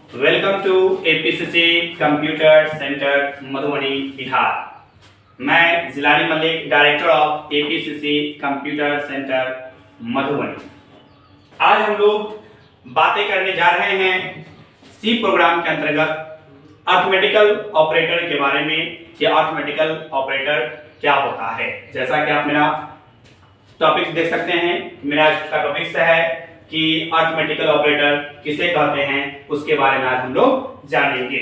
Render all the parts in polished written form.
Welcome to APCC computer centre Madhubani Bihar. मैं Jilani Malik, director of APCC computer centre Madhubani. आज हम लोग बातें करने जा रहे हैं सी प्रोग्राम के अंतर्गत अर्थमेटिकल ऑपरेटर के बारे में कि अर्थमेटिकल ऑपरेटर क्या होता है। जैसा कि आप मेरा टॉपिक देख सकते हैं, मेरा इसका टॉपिक है कि अर्थमेटिकल ऑपरेटर किसे कहते हैं, उसके बारे में आज हम लोग जानेंगे।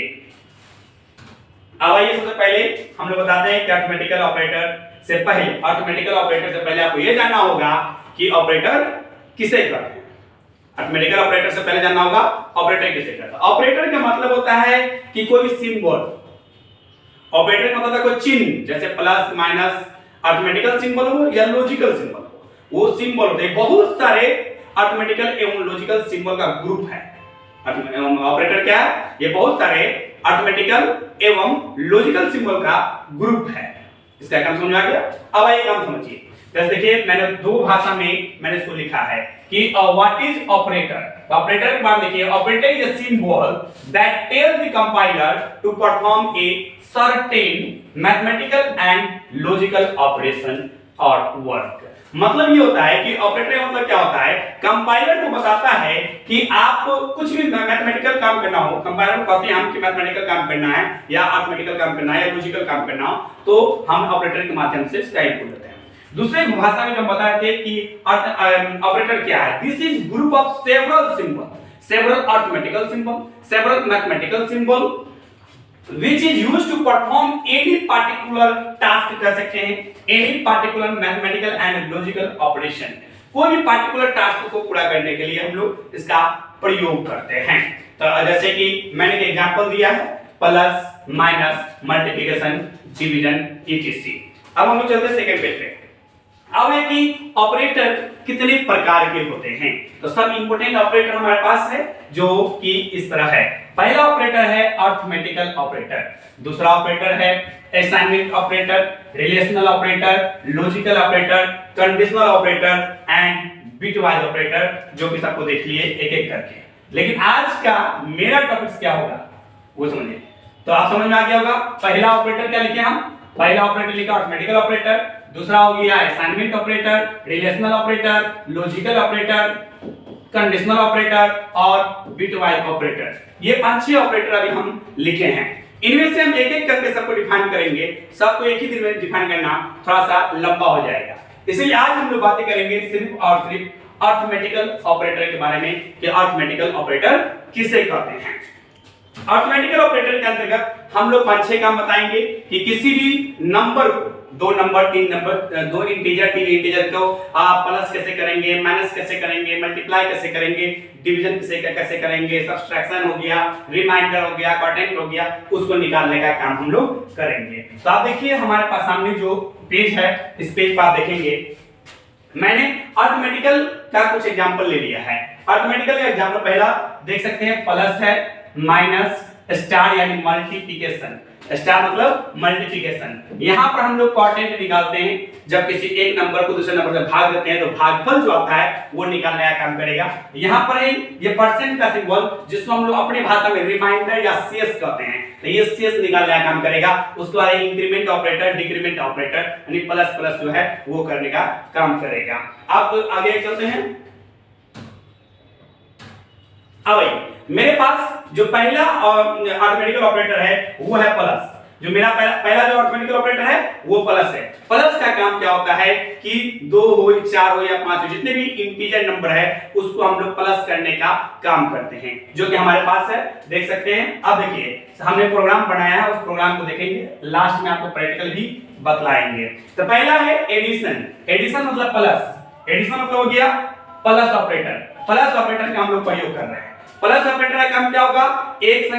अब आइए सबसे पहले हम लोग बताते हैं कि अर्थमेटिकल ऑपरेटर से पहले आपको यह जानना होगा कि ऑपरेटर किसे कहते हैं। अर्थमेटिकल ऑपरेटर से पहले जानना होगा ऑपरेटर किसे कहते हैं। ऑपरेटर का मतलब होता है कि कोई सिंबल, ऑपरेटर का मतलब है कोई चिन्ह, जैसे प्लस माइनस अर्थमेटिकल सिंबल हो या लॉजिकल सिंबल हो, वो सिंबल होते हैं। बहुत सारे अर्थमेटिकल एवं लॉजिकल सिंबल का ग्रुप है। ऑपरेटर क्या है? ये बहुत सारे अर्थमेटिकल एवं लॉजिकल सिंबल का ग्रुप है। इसका काम समझ आ गया। अब आइए काम समझिए। जैसे देखिए, मैंने दो भाषा में मैंने इसको लिखा है कि व्हाट इज ऑपरेटर। ऑपरेटर के बाद देखिए, operator is a symbol that tells the compiler to perform a certain mathematical and logical operation और वर्क। मतलब ये होता है कि ऑपरेटर का मतलब क्या होता है, कंपाइलर को बताता है कि आप कुछ भी मैथमेटिकल काम करना हो, कंपाइलर को कहते हैं हम कि मैथमेटिकल काम करना है या अर्थमेटिकल काम करना है या लॉजिकल काम करना हो, तो हम ऑपरेटर के माध्यम से इसका इनपुट देते हैं। दूसरे भाषा में जो हम बताए थे कि ऑपरेटर क्या है, this is group of several symbol, several arithmetical symbol, several mathematical symbol which is used to perform any particular task कर सकते हैं, any particular mathematical and logical operation। कोई भी particular task को पूरा करने के लिए हम लोग इसका प्रयोग करते हैं। तो जैसे कि मैंने एक एग्जांपल दिया है, plus minus multiplication division etc। अब हम लोग चलते हैं सेकंड पेज पे। अब है कि ऑपरेटर कितने प्रकार के होते हैं। तो सब इंपोर्टेंट ऑपरेटर हमारे पास है जो कि इस तरह है। पहला ऑपरेटर है अर्थमेटिकल ऑपरेटर, दूसरा ऑपरेटर है assignment operator, relational operator, logical operator, conditional operator and bitwise operator, जो कि सबको देख लिए एक एक करके। लेकिन आज का मेरा टॉपिक क्या होगा वो समझिए। तो आप समझ में आ गया होगा। पहला ऑपरेटर क्या लिखे हम, पहला ऑपरेटर लिखा अर्थमेटिकल ऑपरेटर, दूसरा हो गया assignment operator, relational operator, logical operator, conditional operator और बिटवाइज ऑपरेटर। ये 5-6 ऑपरेटर अभी हम लिखे हैं। इनमें से हम एक एक करके सबको डिफाइन करेंगे। सबको एक ही दिन में डिफाइन करना थोड़ा सा लंबा हो जाएगा, इसलिए आज हम लोग बातें करेंगे सिर्फ और सिर्फ अर्थमेटिकल ऑपरेटर के बारे में कि अर्थमेटिकल ऑपरेटर किसे कहते हैं। अर्थमेटिकल ऑपरेटर के अंतर्गत हम लोग 5-6 काम बताएंगे कि किसी भी नंबर को, 2 नंबर 3 नंबर, 2 इंटीजर 3 इंटीजर को आप प्लस कैसे करेंगे, माइनस कैसे करेंगे, मल्टीप्लाई कैसे करेंगे, डिवीजन कैसे करेंगे, सब्सट्रैक्शन हो गया, रिमाइंडर हो गया, क्वाड्रेंट हो गया, उसको निकालने का काम हम लोग करेंगे। तो आप देखिए हमारे पास सामने जो पेज है, इस पेज पर आप देखेंगे मैंने अर्थमेटिकल का कुछ एग्जांपल ले लिया है। अर्थमेटिकल का एग्जांपल पहला देख सकते हैं, प्लस है, माइनस, स्टार यानी मल्टीप्लिकेशन, स्टार मतलब मल्टीप्लिकेशन। यहां पर हम लोग क्वाड्रेंट निकालते हैं। जब किसी एक नंबर को दूसरे नंबर से भाग देते हैं तो भागफल जो आता है वो निकालने का काम करेगा। यहां पर है ये परसेंट का सिंबल, जिसको हम लोग अपनी भाषा में रिमाइंडर या शेष कहते हैं, तो ये शेष निकालने का काम करेगा। उसके बाद इंक्रीमेंट ऑपरेटर, डिक्रीमेंट ऑपरेटर यानी प्लस प्लस जो है वो करने का काम करेगा। अब आगे चलते हैं। अब मेरे पास जो पहला अर्थमेटिकल ऑपरेटर है वो है प्लस। जो मेरा पहला जो अर्थमेटिकल ऑपरेटर है वो प्लस है। प्लस का काम क्या होता है कि 2 हो, 4 हो या 5 हो, जितने भी इंटीजर नंबर है उसको हम लोग प्लस करने का काम करते हैं, जो कि हमारे पास है, देख सकते हैं। अब देखिए हमने प्रोग्राम बनाया है, उस प्रोग्राम को देखेंगे, लास्ट में आपको प्रैक्टिकल भी बतलाएंगे। तो पहला है एडिशन। एडिशन मतलब प्लस, एडिशन मतलब हो गया प्लस ऑपरेटर। प्लस ऑपरेटर का हम लोग प्रयोग कर रहे हैं। प्लस ऑपरेटर का काम क्या होगा,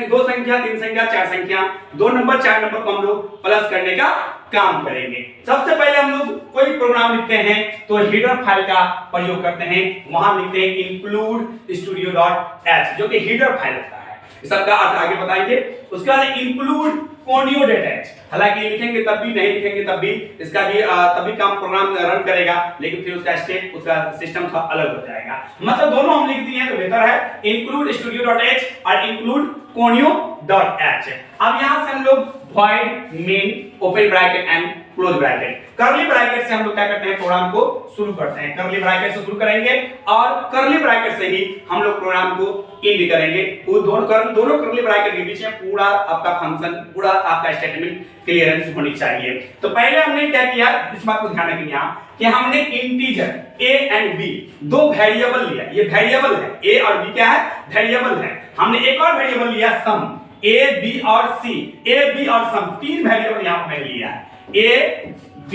2 संख्या, 3 संख्या, 4 संख्या, 2 नंबर 4 नंबर को हम लोग प्लस करने का काम करेंगे। सबसे पहले हम लोग कोई प्रोग्राम लिखते हैं तो हेडर फाइल का प्रयोग करते हैं। वहां लिखते हैं include studio.h, जो कि हेडर फाइल होता है। इस सबका अर्थ आगे बताएंगे। उसके बाद इंक्लूड कोनियो डेटाच, हालांकि लिखेंगे तब भी, नहीं लिखेंगे तब भी, इसका भी तभी काम प्रोग्राम रन करेगा, लेकिन फिर उसका स्टेट, उसका सिस्टम थोड़ा अलग हो जाएगा। मतलब दोनों हम लिख दिए हैं तो बेहतर है, इंक्लूड studio.h और इंक्लूड conio.h। अब यहां से हम लोग void main open bracket and close bracket, curly bracket से हम लोग क्या करते हैं, प्रोग्राम को शुरू करते हैं। कर्ली ब्रैकेट से शुरू करेंगे और कर्ली ब्रैकेट से ही हम लोग प्रोग्राम को एंड करेंगे। वो दोनों कर्ली ब्रैकेट के बीच में पूरा आपका फंक्शन, पूरा आपका स्टेटमेंट क्लियरेंस होनी चाहिए। तो पहले हमने क्या किया, इस बात को ध्यान रखिए यहाँ कि हमने इंटीजर a एंड b दो वेरिएबल लिया। ये वेरिएबल है, a और b क्या है, वेरिएबल है। हमने एक और वेरिएबल लिया सम, a b और c, a b और सम, तीन वेरिएबल यहां पर लिया है। a b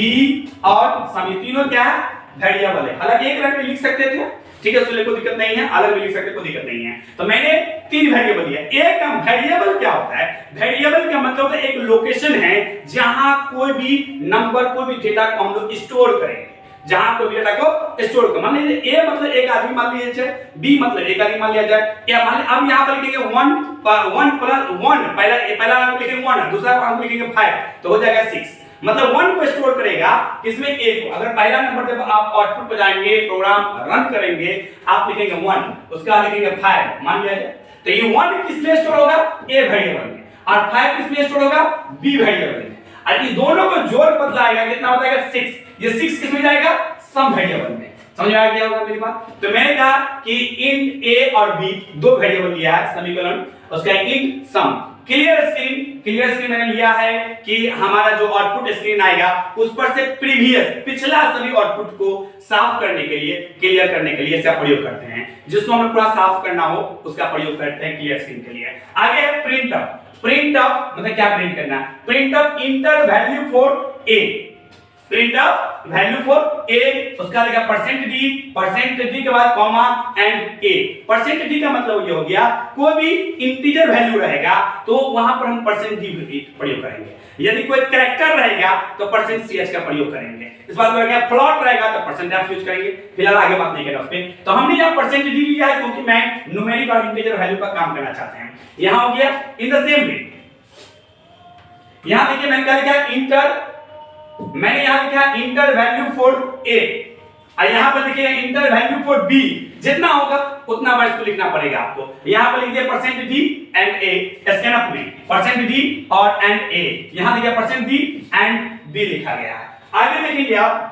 और सम, ये तीनों क्या है, वेरिएबल है। हालांकि एक लाइन में लिख सकते थे, ठीक है, उसमें कोई दिक्कत नहीं है, अलग भी लिख सकते, कोई दिक्कत नहीं है। तो मैंने तीन वेरिएबल लिया। एक वेरिएबल क्या होता है, वेरिएबल का मतलब है एक लोकेशन है जहां कोई भी नंबर, कोई भी डेटा को हम लोग स्टोर करेंगे, जहां कोई भी डेटा को स्टोर कर। मान लीजिए a मतलब एक आदमी मान लीजिए जाए, b मतलब एक आदमी मान लिया जाए, या मान लीजिए अब यहां पर लिखेंगे 1 प्लस 1, पहला अंक लिखेंगे 1, दूसरा अंक लिखेंगे 5, तो हो जाएगा 6। मतलब 1 को स्टोर करेगा किसमें, a को। अगर पहला नंबर जब आप आउटपुट पे जाएंगे, प्रोग्राम रन करेंगे, आप लिखेंगे 1, उसके बाद लिखेंगे 5, मान लिया जाए। तो ये 1 किसमें स्टोर होगा, a वेरिएबल में, और 5 किसमें स्टोर होगा, b वेरिएबल में। और ये दोनों को जोड़ बदलाएगा, कितना हो जाएगा 6। ये 6 किसमें जाएगा, सम वेरिएबल में। समझ आ गया होगा मेरी बात। तो मैंने कहा कि इंट a और b दो वेरिएबल लिया है, समीकरण उसका इंट सम। क्लियर स्क्रीन मैंने लिया है कि हमारा जो आउटपुट स्क्रीन आएगा उस पर से प्रीवियस, पिछला सभी आउटपुट को साफ करने के लिए, क्लियर करने के लिए इसका प्रयोग करते हैं। जिसको हमें पूरा साफ करना हो उसका प्रयोग करते हैं क्लियर स्क्रीन के लिए। आगे है प्रिंटफ मतलब क्या प्रिंट करना, printf inter value for a, print of value for a, उसका लिखा %d के बाद कॉमा एंड a। %d का मतलब ये हो गया कोई भी इंटीजर वैल्यू रहेगा तो वहां पर हम %d प्रयोग करेंगे। यदि कोई कैरेक्टर रहेगा तो %ch का प्रयोग करेंगे। इस बात को क्या प्लॉट रहेगा तो %f यूज करेंगे। फिलहाल आगे बात नहीं करेंगे उस पे। तो हमने यहां %d लिया है क्योंकि मैं न्यूमेरिक और इंटीजर वैल्यू पर काम करना चाहते हैं। यहां हो गया इन द सेम वे। यहां देखिए मैंने क्या लिखा, मैंने यहां लिखा इंटर वैल्यू फॉर a, और यहां पर देखिए इंटर वैल्यू फॉर b। जितना होगा उतना बार इसको लिखना पड़ेगा आपको। यहां पर लिख दिया %d एंड a, स्कैनअप में %d और एंड a, यहां देखिए %d एंड b लिखा गया है। आगे देखेंगे आप,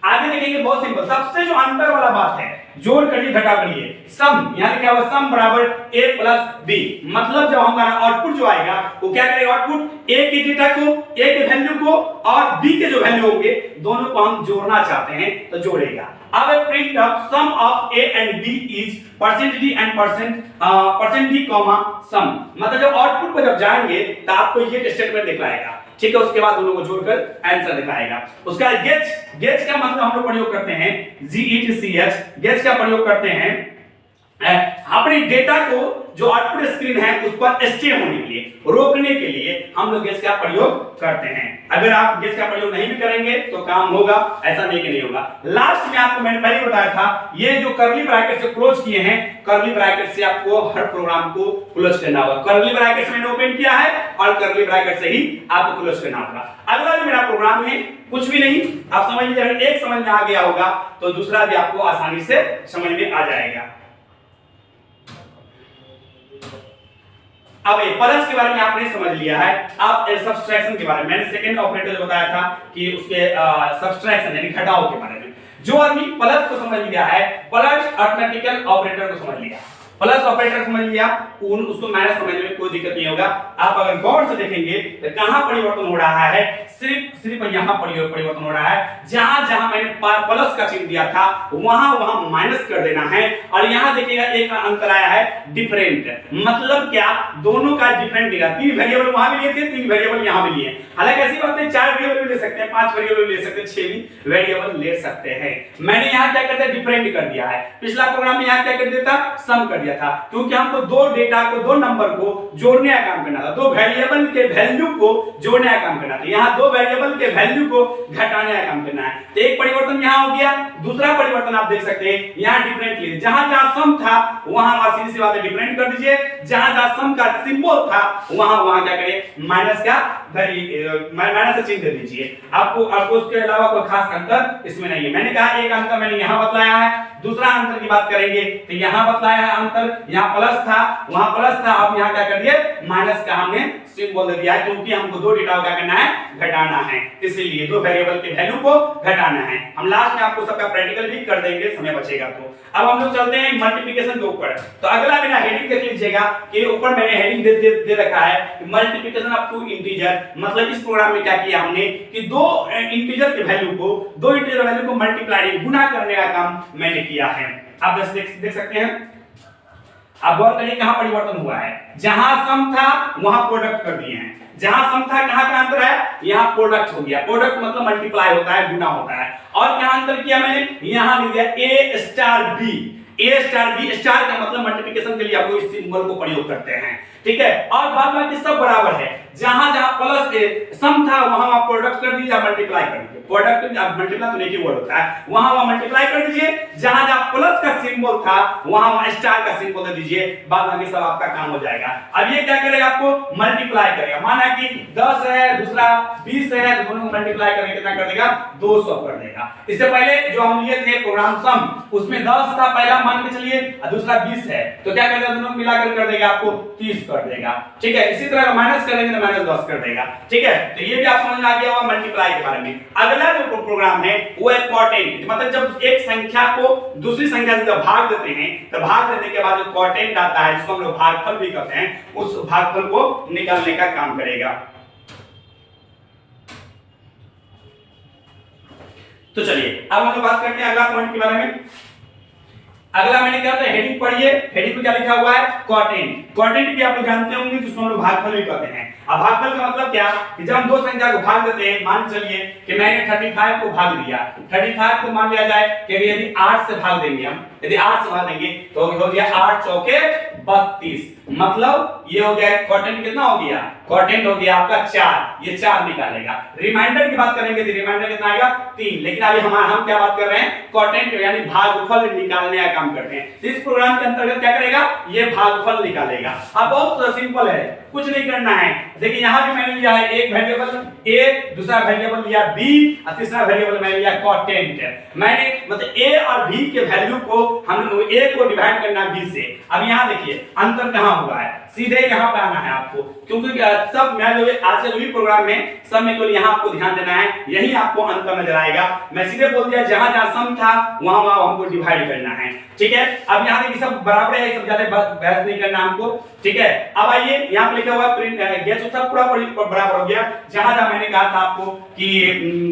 आगे देखेंगे बहुत सिंपल, सबसे जो अंतर वाला बात है, जोड़ करिए घटा करिए, सम, यहां लिखा हुआ सम बराबर a प्लस b। मतलब जब हमारा आउटपुट जो आएगा वो क्या करेगा, आउटपुट a के डेटा को, a के वैल्यू को और b के जो वैल्यू होंगे दोनों को हम जोड़ना चाहते हैं तो जोड़ेगा। अब print of sum of a and b is %d and %d comma sum. मतलब जब आउटपुट पर जब जाएंगे तो आपको ये स्टेटमेंट दिखलाएगा, ठीक है। उसके बाद दोनों को जोड़कर आंसर दिखाएगा। उसका गेच का मतलब हम लोग प्रयोग करते हैं GETCH, गेच का प्रयोग करते हैं अपने डेटा को जो आउटपुट स्क्रीन है उस पर स्टे होने के लिए, रोकने के लिए हम लोग गेच का प्रयोग करते हैं। अगर आप गेच का प्रयोग नहीं भी करेंगे तो काम होगा, ऐसा नहीं कि नहीं होगा। लास्ट में आपको मैंने पहले बताया था, ये जो कर्ली ब्रैकेट से क्लोज किए हैं, कर्ली ब्रैकेट से आपको हर प्रोग्राम को क्लोज करना होगा। कर्ली ब्रैकेट से मैंने ओपन किया है और कर्ली ब्रैकेट से ही आपको क्लोज करना होगा। अगला जो मेरा प्रोग्राम है कुछ भी नहीं, आप समझ लीजिए, अगर एक समझ में आ गया होगा तो दूसरा भी आपको आसानी से समझ में आ जाएगा। अब प्लस के बारे में आपने समझ लिया है। अब सब्सट्रैक्शन के बारे में मैंने सेकंड ऑपरेटर जो बताया था कि उसके सब्सट्रैक्शन यानी घटाव के बारे में, जो आदमी प्लस को समझ लिया है, प्लस अरिथमेटिकल ऑपरेटर को समझ लिया, प्लस ऑपरेटर समझ लिया, उसको माइनस समझने में कोई दिक्कत नहीं होगा। आप अगर गौर से देखेंगे तो कहां परिवर्तन हो रहा है, सिर्फ यहां परिवर्तन हो रहा है। जहां मैंने प्लस का चिन्ह दिया था वहां माइनस कर देना है। और यहां देखिएगा एक अंतर आया है डिफरेंट, मतलब क्या, दोनों का डिफरेंट दिया। 3 वेरिएबल वहां भी लिए थे, 3 वेरिएबल यहां भी लिए। हालांकि ऐसी बात नहीं, 4 वेरिएबल भी ले सकते हैं, 5 वेरिएबल भी ले सकते हैं, 6 भी वेरिएबल ले सकते हैं। मैंने यहां क्या कर दिया, डिफरेंट कर दिया है। पिछला प्रोग्राम में यहां क्या कर दिया था, सम कर दिया। दिया था, क्योंकि हमको दो डेटा को, दो नंबर को जोड़ने का काम करना था, दो वेरिएबल के वैल्यू को जोड़ने का काम करना था। यहाँ दो वेरिएबल के वैल्यू को घटाने का काम करना है। तो एक परिवर्तन यहाँ हो गया, दूसरा परिवर्तन आप देख सकते हैं यहाँ डिफरेंट लिया, जहां जहां सम था वहां सीधी सी बात है डिफरेंट कर दीजिए, जहां जहां सम का सिंबल था वहां क्या करें, माइनस का माइनस का चिन्ह दे दीजिए। आपको उसके अलावा कोई खास अंतर इसमें नहीं है। मैंने कहा एक अंतर मैंने यहाँ बतलाया है, दूसरा अंतर की बात करेंगे तो यहाँ बतलाया है अंतर, यहाँ प्लस था वहां प्लस था, अब यहाँ क्या कर दिए माइनस का हमने सिंबल दे दिया है, क्योंकि हमको दो डेटा को क्या करना है, घटाना है, इसीलिए दो वेरिएबल के वैल्यू को घटाना है। हम लास्ट में आपको सबका प्रैक्टिकल भी कर देंगे समय बचेगा तो। अब हम लोग चलते हैं मल्टीप्लिकेशन के ऊपर। तो अगला मेरा हेडिंग देख लीजिएगा कि ऊपर मैंने हेडिंग दे रखा है मल्टीप्लिकेशन ऑफ टू इंटीजर। मतलब इस प्रोग्राम में क्या किया हमने कि दो इंटीजर के वैल्यू को मल्टीप्लाई गुना करने का काम मैंने किया है। आप देख सकते हैं, अब गौर करिए कहां परिवर्तन हुआ है, जहां सम था वहां प्रोडक्ट कर दिए हैं, जहां सम था कहां का अंतर है, यहां प्रोडक्ट हो गया। प्रोडक्ट मतलब मल्टीप्लाई होता है, गुना होता है। और क्या अंतर किया मैंने, यहां लिख दिया a star b। a star b star का मतलब मल्टीप्लिकेशन के लिए आप इस सिंबल को प्रयोग करते हैं, ठीक है। और बाद बाकी सब बराबर है, जहां जहां प्लस सम था वहां आप प्रोडक्ट कर दीजिए, मल्टीप्लाई कर दीजिए। प्रोडक्ट आप मल्टीप्लाई तो नहीं की वर्ड होता है, वहां मल्टीप्लाई कर दीजिए, जहां जहां प्लस का सिंबल था वहां स्टार का सिंबल दे दीजिए, बाद बाकी सब आपका काम हो जाएगा। अब ये क्या करेगा, आपको मल्टीप्लाई करेगा। माना कि 10 है, दूसरा 20 है, तो दोनों को मल्टीप्लाई करके कितना कर देगा, 200 कर देगा। इससे पहले जो हम लिए थे प्रोग्राम सम, उसमें 10 था पहला मान के चलिए, और दूसरा 20 है, तो क्या करेगा, दोनों मिलाकर कर देगा आपको 30 कर देगा, ठीक है। इसी तरह माइनस करेंगे तो माइनस 10 कर देगा, ठीक है। तो ये भी आप समझ में आ गया होगा मल्टीप्लाई के बारे में। अगला जो प्रोग्राम है वो है क्वोटिएंट, मतलब जब एक संख्या को दूसरी संख्या से जब भाग देते हैं तो भाग देने के बाद जो क्वोटिएंट आता है, जिसको हम लोग भागफल भी कहते हैं, उस भागफल को निकालने का काम करेगा। तो चलिए अब हम लोग बात करते हैं अगला पॉइंट के बारे में। अगला मैंने क्या था, हेडिंग पढ़िए, हेडिंग पे क्या लिखा हुआ है, क्वोटिएंट। क्वोटिएंट भी आप लोग जानते होंगे, जिसको हम लोग भागफल भी कहते हैं। अब भागफल का मतलब क्या, कि जब हम दो संख्या को भाग देते हैं, मान चलिए कि मैंने 35 को भाग दिया, 35 को मान लिया जाए कि यदि 8 से भाग देंगे हम, यदि 8 से भाग देंगे तो हो गया 8 चौके 32, मतलब ये हो गया क्वोटिएंट कितना हो गया, क्वोटिएंट हो गया आपका 4, ये 4 निकालेगा। रिमाइंडर की बात करेंगे तो रिमाइंडर कितना आएगा, 3। लेकिन अभी हम क्या बात कर रहे हैं, क्वोटिएंट यानी भागफल निकालने का काम करते हैं। इस प्रोग्राम के अंतर्गत क्या करेगा, ये भागफल निकालेगा। अब बहुत सिंपल है, कुछ नहीं करना है। देखिए यहां भी मैंने लिया है एक वेरिएबल a, दूसरा वेरिएबल लिया b, और तीसरा वेरिएबल मैंने लिया क्वोटिएंट। मैंने मतलब a और b के वैल्यू को हम a को डिवाइड करना b से। अब यहां देखिए अंतर कहां हुआ है, सीधे यहां पे आना है आपको, क्योंकि सब मैं जो आज के जो प्रोग्राम में सब में केवल यहां आपको ध्यान देना है, यही आपको अंतर नजर आएगा। मैं सीधे बोल दिया जहां जहां सम था वहां वहां हमको डिवाइड करना है, ठीक है। अब यहां देखिए सब बराबर है, सब ज्यादा बहस नहीं करना हमको, ठीक है। अब आइए यहां पे लिखा हुआ प्रिंट गेट सब पूरा बराबर हो गया। जहां जहां मैंने कहा था आपको कि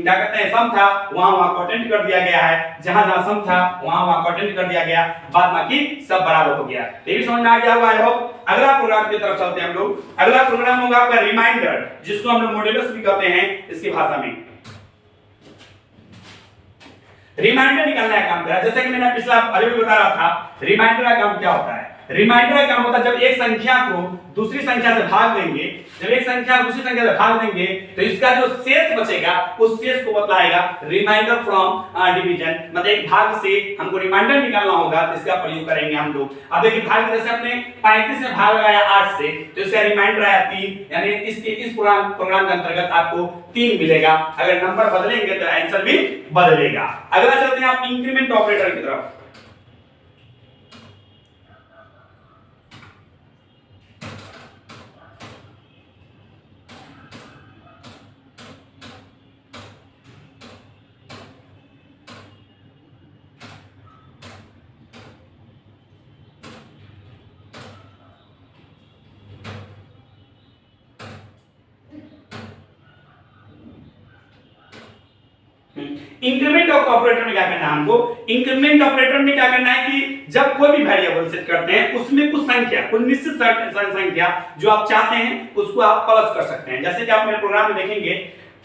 क्या कहते हैं सम था वहां वहां क्वोटिएंट कर दिया गया है, जहां जहां सम था वहां वहां क्वोटिएंट कर दिया गया, बाद बाकी सब बराबर हो गया। ये भी समझ में आ गया होगा। आई होप अगला प्रोग्राम की तरफ चलते हैं हम लोग। अगला प्रोग्राम होगा आपका रिमाइंडर, जिसको हम लोग मॉड्यूलस भी कहते हैं इसकी भाषा में। रिमाइंडर निकालने का काम करा, जैसे कि मैंने पिछला अभी भी बता रहा था, रिमाइंडर का काम क्या होता है। रिमाइंडर का काम होता है जब एक संख्या को दूसरी संख्या से भाग देंगे, जब एक संख्या दूसरी संख्या से भाग देंगे तो इसका जो शेष बचेगा उस शेष को बतलाएगा रिमाइंडर फ्रॉम डिवीजन। मतलब एक भाग से हमको रिमाइंडर निकालना होगा तो इसका प्रयोग करेंगे हम लोग। अब देखिए भाग जैसे अपने 35 से भाग लगाया 8 से, तो इसका रिमाइंडर आया 3, यानी इस प्रोग्राम के अंतर्गत आपको 3 मिलेगा। अगर नंबर बदलेंगे तो आंसर भी बदलेगा। अगला चलते हैं आप इंक्रीमेंट ऑपरेटर की तरफ। इंक्रीमेंट ऑपरेटर में क्या करना है हमको, इंक्रीमेंट ऑपरेटर में क्या करना है कि जब कोई भी वेरिएबल सेट करते हैं उसमें कुछ संख्या, कुछ निश्चित संख्या जो आप चाहते हैं उसको आप प्लस कर सकते हैं। जैसे कि आप मेरे प्रोग्राम में देखेंगे,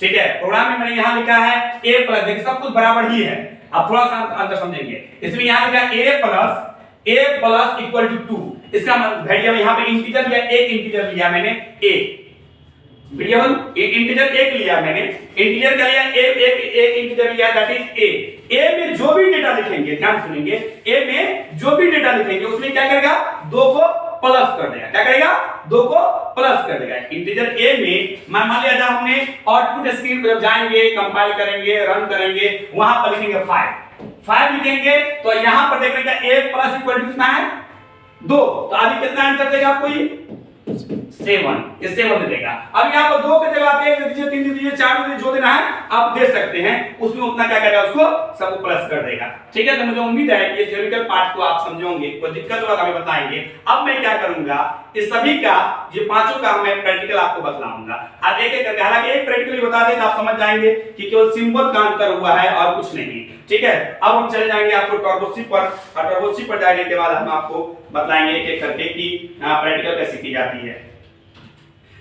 ठीक है, प्रोग्राम में मैंने यहां लिखा है a प्लस, देखिए सब कुछ बराबर ही है, आप थोड़ा सा अंतर समझेंगे। इसमें यहां लिखा है a plus a plus equal to 2, इसका वेरिएबल यहाँ पे इंटीजर लिया, एक इंटीजर लिया मैंने a, वेरिएबल इंटीजर एक लिया मैंने, इंटीजर का लिया एक इंटीजर लिया दैट इज a में जो भी डेटा लिखेंगे, ध्यान सुनेंगे, a में जो भी डेटा लिखेंगे उसमें क्या करेगा, 2 को प्लस कर देगा, क्या करेगा, 2 को प्लस कर देगा। इंटीजर a में मान लिया जब हमने आउटपुट स्क्रीन पर जाएंगे, कंपाइल करेंगे, रन करेंगे, वहां पर लिखेंगे 5 लिखेंगे तो यहां पर देख रहे हैं a प्लस इक्वल टू कितना है 2, तो अभी कितना आंसर देगा आपको ये 7, ये 7 दे देगा। अब यहाँ पर 2 की जगह आप 1 दे दीजिए, 3 दे दीजिए, 4 दे दीजिए, जो देना है आप दे सकते हैं, उसमें उतना क्या करेगा, उसको सबको प्लस कर देगा। ठीक है, तो मुझे उम्मीद है कि ये थ्योरेटिकल पार्ट को आप समझे होंगे, कोई दिक्कत होगा तो हमें बताएंगे। अब मैं क्या करूंगा, इस सभी का ये पांचों का मैं प्रैक्टिकल आपको बतलाऊंगा। आप एक एक करके, हालांकि एक प्रैक्टिकल बता दें तो आप समझ जाएंगे कि केवल सिंबल का अंतर हुआ है और कुछ नहीं। ठीक है, अब हम चले जाएंगे आपको टर्बोसी पर, और टर्बोसी पर जाने के बाद हम आपको बतलाएंगे एक एक करके कि प्रैक्टिकल कैसे की जाती है।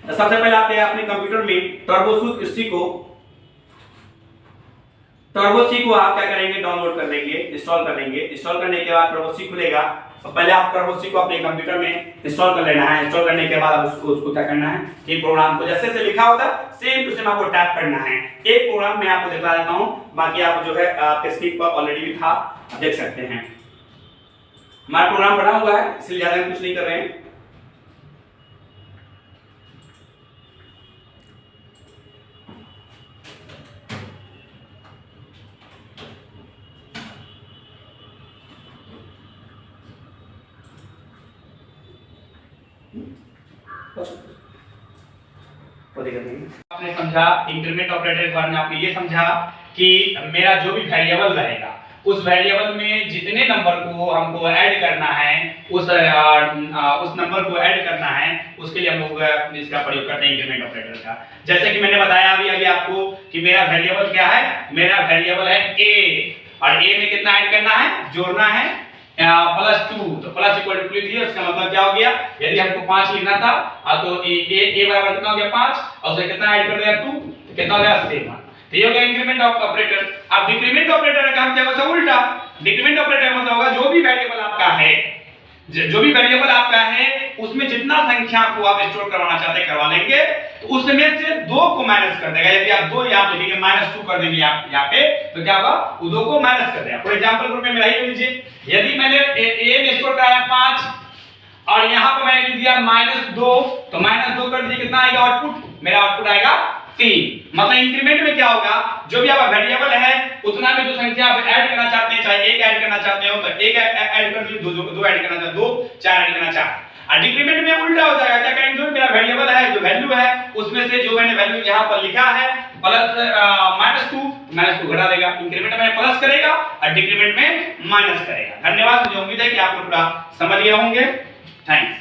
सबसे पहले आप अपने कंप्यूटर में टर्बोसी को आप क्या करेंगे, डाउनलोड कर लेंगे, इंस्टॉल कर लेंगे। इंस्टॉल करने के बाद टर्बोसी खुलेगा, तो पहले आप टर्बोसी को अपने कंप्यूटर में इंस्टॉल कर लेना है। इंस्टॉल करने के बाद उसको क्या करना है कि प्रोग्राम को जैसे से लिखा होगा सेम टू सेम आपको टाइप करना है। एक प्रोग्राम मैं आपको दिखा देता हूं, बाकी आप जो है आपके स्क्रीन पर ऑलरेडी भी था, देख सकते हैं। हमारा प्रोग्राम बना हुआ है, इसलिए ज्यादा कुछ नहीं कर रहे हैं। आपने समझा इंक्रीमेंट ऑपरेटर के बारे में, आपने ये समझा कि मेरा जो भी वेरिएबल रहेगा उस वेरिएबल में जितने नंबर को हमको ऐड करना है, उस नंबर को ऐड करना है, उसके लिए हम लोग इसका प्रयोग करते हैं इंक्रीमेंट ऑपरेटर का। जैसे कि मैंने बताया अभी आपको कि मेरा वेरिएबल क्या है, मेरा वेरिएबल है a, और a में कितना ऐड करना है, जोड़ना है +2, तो प्लस इक्वल टू लिख दिया। उसका मतलब क्या हो गया, यदि हमको 5 लिखना था तो a बराबर कितना हो गया 5, और उससे कितना ऐड कर दिया 2, तो कितना हो गया 7। तो ये हो गया इंक्रीमेंट ऑपरेटर। अब डिक्रीमेंट ऑपरेटर का काम क्या होगा, उल्टा। डिक्रीमेंट ऑपरेटर मतलब होगा जो भी वेरिएबल आपका है, उसमें जितना संख्या को आप स्टोर करवाना चाहते हैं करवा लेंगे, तो उसमें से 2 को माइनस कर देगा। यदि आप 2 यहां लिखेंगे -2 कर देंगे आप यहां पे, तो क्या होगा, वो 2 को माइनस कर देगा। फॉर एग्जांपल ग्रुप में मेरा ही लीजिए, यदि मैंने a में स्टोर कराया 5 और यहां पर मैंने लिख दिया -2, तो -2 कर दीजिए, कितना आएगा आउटपुट, मेरा आउटपुट आएगा 3। मतलब इंक्रीमेंट में क्या होगा, जो भी आपका वेरिएबल है उतना में जो संख्या आप ऐड करना चाहते हैं, चाहे 1 ऐड करना चाहते हो तो 1 ऐड कर दीजिए, 2 ऐड करना चाहते 2, 4 ऐड करना चाहते। और डिक्रीमेंट में उल्टा हो जाएगा, क्या करेंगे, जो मेरा वेरिएबल है, जो वैल्यू है, उसमें से जो मैंने वैल्यू यहां पर लिखा है -2 घटा देगा। इंक्रीमेंट में प्लस करेगा और डिक्रीमेंट में माइनस करेगा। धन्यवाद, मुझे उम्मीद है कि आपको पूरा समझ गए होंगे। थैंक्स।